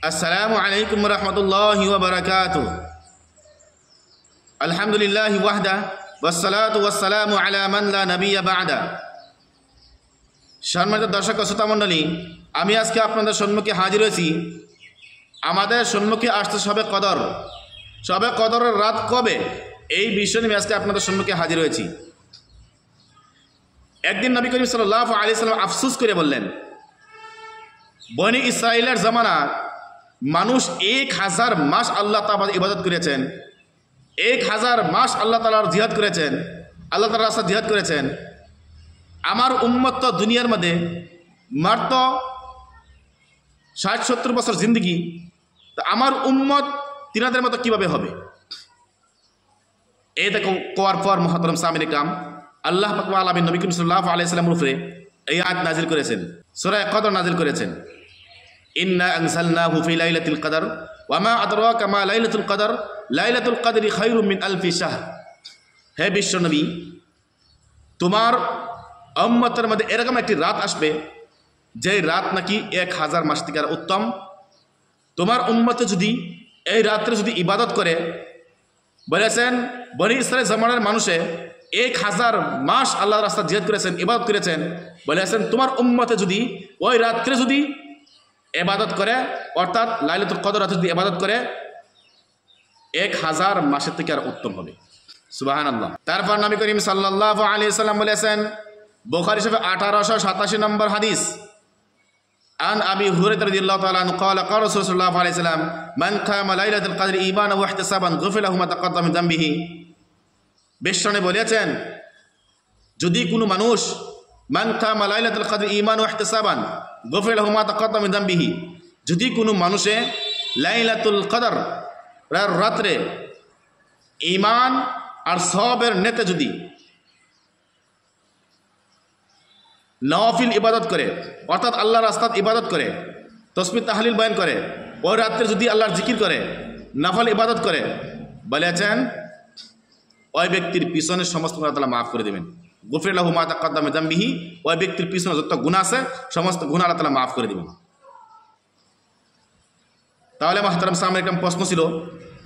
আসসালামু আলাইকুম রহমতুল্লাহি ওয়া বারাকাতুহু। আলহামদুলিল্লাহি ওয়াহদা ওয়াসসালাতু ওয়াসসালামু আলা মান লা নাবিয়্যা বা'দা। সম্মানিত দর্শক ও শ্রোতা মণ্ডলী, আমি আজকে আপনাদের সম্মুখে হাজির হয়েছি। আমাদের সম্মুখে আসছে শবে কদর। শবে কদরের রাত কবে, এই বিষয় নিয়ে আজকে আপনাদের সম্মুখে হাজির হয়েছি। একদিন নবী করিম সাল্লাল্লাহু আলাইহি সাল্লাম আফসোস করে বললেন, বনি ইসরাইলের জামানা মানুষ 1000 মাস আল্লাহ তাআলার ইবাদত করেছেন, 1000 মাস আল্লাহ তাআলার জিহাদ করেছেন, আল্লাহ তাআলার রাস্তায় জিহাদ করেছেন। আমার উম্মত তো দুনিয়ার মধ্যে মাত্র 60-70 বছর জিন্দগি, তো আমার উম্মত তিনাদের মতো কিভাবে হবে? এই দেখো কোয়ার পর মুহতারাম সামিন ইকরাম, আল্লাহ পাক রব্বুল আলামিন নবী করিম সাল্লাল্লাহু আলাইহি সাল্লামের উপরে এই আয়াত নাজিল করেছেন, সূরা কদর নাজিল করেছেন। ইন্না আনজালনাহু ফি লাইলাতুল কদর ওয়া মা আদরাকা মা লাইলাতুল কদর লাইলাতুল কদরি খায়রুম মিন আলফি শাহর। হে বিশ্বনবী, তোমার উম্মতের মধ্যে এরকম একটি রাত আসবে যে রাত নাকি 1000 মাস থেকে উত্তম। তোমার উম্মতে যদি এই রাত্রে যদি ইবাদত করে, বলেছেন বনি ইসরাইল জামানার মানুষে 1000 মাস আল্লাহর রাস্তায় জিহাদ করেছেন, ইবাদত করেছেন। বলেছেন তোমার উম্মতে যদি ওই রাত্রে যদি ইবাদত করে, অর্থাৎ লাইলাতুল কদর রাতে যদি ইবাদত করে, 1000 মাসের থেকে আর উত্তম হবে। সুবহানাল্লাহ। তারপর নবী করিম সাল্লাল্লাহু আলাইহি সাল্লাম বলেছেন, বুখারী শরীফে 1887 নম্বর হাদিস, আন আবি হুরায়রা রাদিয়াল্লাহু তাআলা আনহু قال قال رسول الله صلى الله عليه وسلم من قام ليلة القدر إيمانا واحتسابا غفر له ما تقدم من ذنبه। বিশ্বনবী বলেছেন, যদি কোনো মানুষ মান কামা লাইলাতুল কদর ঈমান ওয়া ইহতিসাবান গফির লাহু মা তাকাদ্দাম মিন যামবিহি, যদি কোনো মানুষে লাইলাতুল কদর রাত্রে ঈমান আর সওয়াবের নেতে যদি নওয়াফিল ইবাদত করে, অর্থাৎ আল্লাহর রাস্তায় ইবাদত করে, তাসবিহ তাহলিল বয়ান করে, ওই রাত্রে যদি আল্লাহর জিকির করে, নফল ইবাদত করে, বলেছেন ওই ব্যক্তির পিছনে সমস্ত গুনাহ আল্লাহ মাফ করে দেবেন। গফির লাহু মা তাকাদ্দাম মিন যামবিহি, ওই ব্যক্তির পিছনে যত গুনাহ আছে সমস্ত গুনাহ আল্লাহ তাআলা মাফ করে দেবেন। তাহলে মুহতারাম সামনে একটা প্রশ্ন ছিল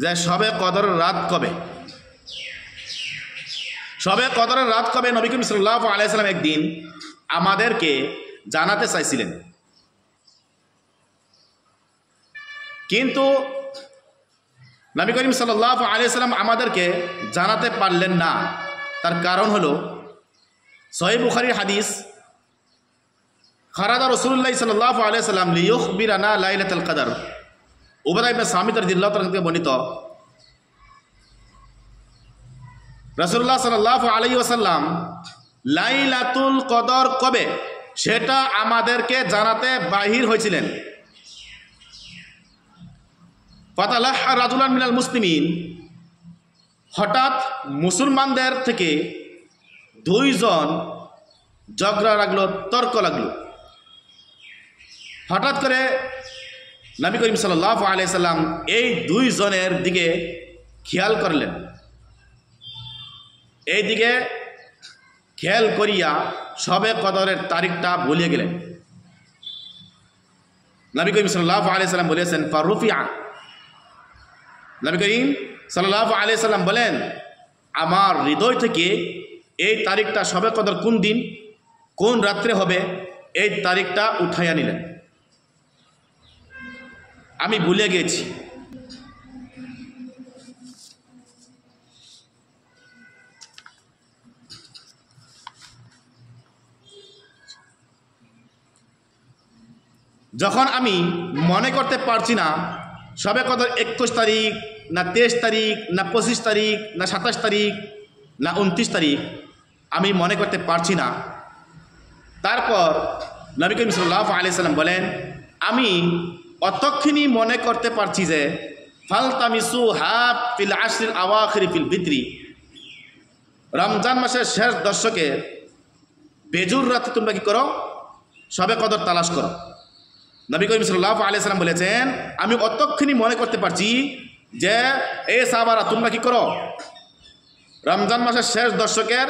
যে শবে কদরের রাত কবে? শবে কদরের রাত কবে নবী করিম সাল্লাল্লাহু আলাইহি সাল্লাম একদিন আমাদেরকে জানাতে চাইছিলেন, কিন্তু নবী করিম সাল্লাল্লাহু আলাইহি সাল্লাম আমাদেরকে জানাতে পারলেন না। তার কারণ হলো সহিহ বুখারীর হাদিস, খারাজা রাসূলুল্লাহ সাল্লাল্লাহু আলাইহি সাল্লাম লিইখবিরানা লাইলাতুল কদর। উবাদা ইবনে সামিত রাদিয়াল্লাহু তাআলা থেকে বর্ণিত, রাসূলুল্লাহ সাল্লাল্লাহু আলাইহি ওয়াসাল্লাম লাইলাতুল কদর কবে সেটা আমাদেরকে জানাতে বাহির হয়েছিলেন। ফাতালাহা রাজুলান মিনাল মুসলিমিন, হঠাৎ মুসলমানদের থেকে 2 জন ঝগড়া লাগলো, তর্ক লাগলো। হঠাৎ করে নবী করিম সাল্লাল্লাহু আলাইহি সাল্লাম এই 2 জনের দিকে খেয়াল করলেন। এই দিকে খেয়াল করিয়া শবে কদরের তারিখটা বলিয়ে গেলেন। নবী করিম সাল্লাল্লাহু আলাইহি সাল্লাম বলেছেন ফারুফিয়া। নবী করিম সাল্লাল্লাহু আলাইহি সাল্লাম বলেন, আমার হৃদয় থেকে এই তারিখটা শবে কদর কোন দিন কোন রাত্রে হবে এই তারিখটা উঠাইয়া নিলেন। আমি ভুলে গেছি। যখন আমি মনে করতে পারছি না শবে কদর 21 তারিখ না 23 তারিখ না 25 তারিখ না 27 তারিখ না 29 তারিখ, আমি মনে করতে পারছি না। তারপর নবী করিম সাল্লাল্লাহু আলাইহি সাল্লাম বলেন, আমি অতক্ষণই মনে করতে পারছি যে ফালতামিসু হাফ ফিল আশরিল আওয়াখির ফিল বিদ্রি, রমজান মাসের শেষ দশকে বেজুর রাতে তোমরা কি করো? শবে কদর তালাশ করো। নবী করিম সাল্লাল্লাহু আলাইহি সাল্লাম বলেছেন, আমি অতক্ষণই মনে করতে পারছি যে এই সাহাবারা তোমরা কি করো? রমজান মাসের শেষ দশকের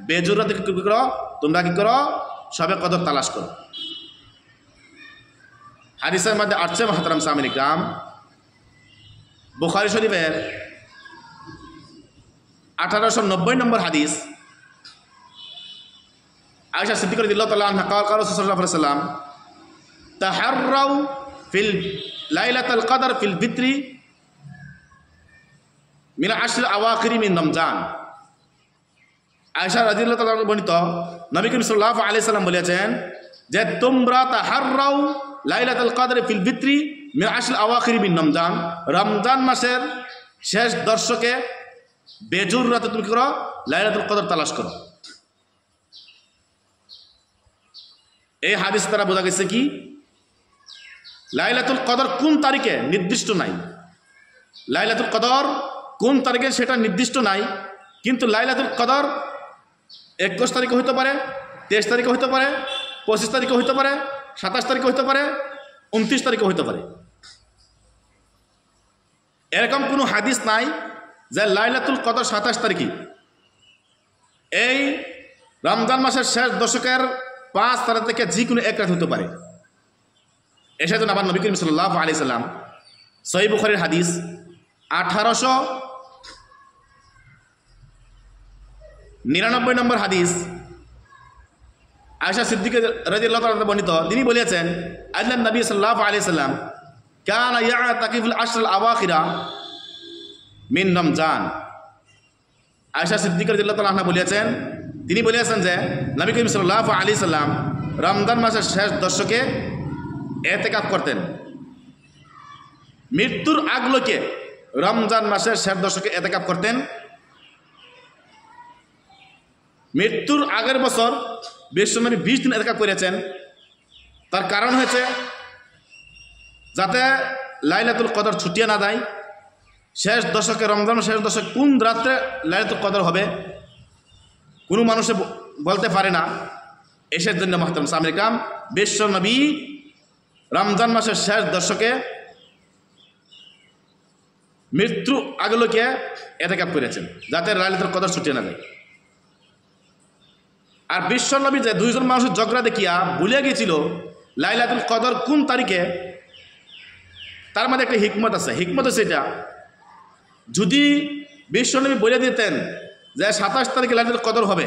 বেজুর রাতে কি করো? তোমরা কি করো? শবে কদর তালাশ করো। হাদিসের মধ্যে আসছে মুহতারাম সামিন ইকরাম, বুখারী শরীফের 1890 নম্বর হাদিস। আয়েশা সিদ্দিকা রাদিয়াল্লাহু তাআলা আনহা قال রাসূলুল্লাহ সাল্লাল্লাহু আলাইহি ওয়াসাল্লাম তাহাররাউ ফিল লাইলাতুল কদর ফিল বিত্রি মিন আশর আওয়াখির মিন রমজান। আয়েশা রাদিয়াল্লাহু তাআলা বর্ণিত নবী করিম সাল্লাল্লাহু আলাইহি সাল্লাম বলেছেন যে তোমরা তাহাররাউ লাইলাতুল কদর ফিল বিত্রি মিন আশর আওয়াখির মিন রমজান, রমজান মাসের শেষ দশকে বেজুর রাতে তুমি করো লাইলাতুল কদর তালাশ করো। এই হাদিস দ্বারা বোঝা গেছে কি লাইলাতুল কদর কোন তারিখে নির্দিষ্ট নাই, লাইলাতুল কদর কোন তারিখে সেটা নির্দিষ্ট নাই, কিন্তু লাইলাতুল কদর 21 তারিখে হইতে পারে, 23 তারিখে হইতে পারে, 25 তারিখে হইতে পারে, 27 তারিখে হইতে পারে, 29 তারিখে হইতে পারে। এরকম কোনো হাদিস নাই যে লাইলাতুল কদর 27 তারিখে। এই রমজান মাসের শেষ দশকের 5 তারিখ থেকে যে কোনো এক রাত হতে পারে। এসে জন্য আবার নবী করিম সাল্লাল্লাহু আলাইহি সাল্লাম সহিহ বুখারীর হাদিস 1899 নম্বর হাদিস, আয়েশা সিদ্দিকা রাদিয়াল্লাহু তাআলা বর্ণিত, তিনি বলেছেন আল্লাহ নবী সাল্লাল্লাহু আলাইহি সাল্লাম কানা ইয়াতাকিফুল আশরাল আওয়াখিরা মিন রমজান। আয়েশা সিদ্দিকা রাদিয়াল্লাহু তাআলা আনহা বলেছেন, তিনি বলেছেন যে নবী করিম সাল্লাল্লাহু আলাইহি সাল্লাম রমজান মাসের শেষ দশকে ইতিকাফ করতেন। মৃত্যুর আগলোকে রমজান মাসের শেষ দশকে ইতিকাফ করতেন। মৃত্যুর আগের বছর বিশ্বনবী 20 দিন ইতিকাফ করেছেন। তার কারণ হয়েছে যাতে লাইলাতুল কদর ছুটিয়ে না দেয়। শেষ দশকে, রমজান শেষ দশক কোন রাত্রে লাইলাতুল কদর হবে কোনো মানুষে বলতে পারে না। এসের জন্য মুহতারাম সামিন ইকরাম বিশ্বনবী রমজান মাসের শেষ দশকে মৃত্যু আগলোকে ইতিকাফ করেছেন যাতে লাইলাতুল কদর ছুটিয়ে না যায়। আর বিশ্বনবী যে 2 জন মানুষের ঝগড়া দেখিয়া ভুলে গিয়েছিল লাইলাতুল কদর কোন তারিখে, তার মধ্যে একটা হিকমত আছে। হিকমত হচ্ছে এটা, যদি বিশ্বনবী বলে দিতেন যে 27 তারিখে লাইলাতুল কদর হবে,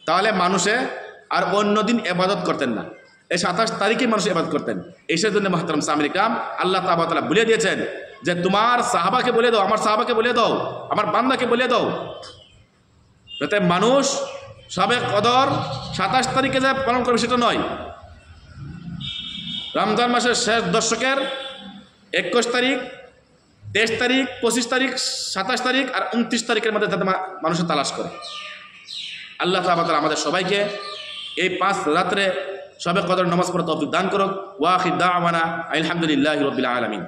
তাহলে মানুষে আর অন্য দিন ইবাদত করতেন না, এই 27 তারিখে মানুষ ইবাদত করতেন। এসের জন্য মুহতারাম সামিন ইকরাম আল্লাহ তাআলা বলে দিয়েছেন যে তোমার সাহাবাকে বলে দাও, আমার সাহাবাকে বলে দাও, আমার বান্দাকে বলে দাও, যাতে মানুষ শবে কদর 27 তারিখে যে পালন করবে সেটা নয়, রমজান মাসের শেষ দশকের 21 তারিখ, 23 তারিখ, 25 তারিখ, 27 তারিখ আর 29 তারিখের মধ্যে যাতে মানুষের তালাশ করে। আল্লাহ তাআলা আমাদের সবাইকে এই 5 রাত্রে শবে কদর নামাজ পড়ার তৌফিক দান করুক। ওয়া আখির দাওয়ানা আলহামদুলিল্লাহি রাব্বিল আলামিন।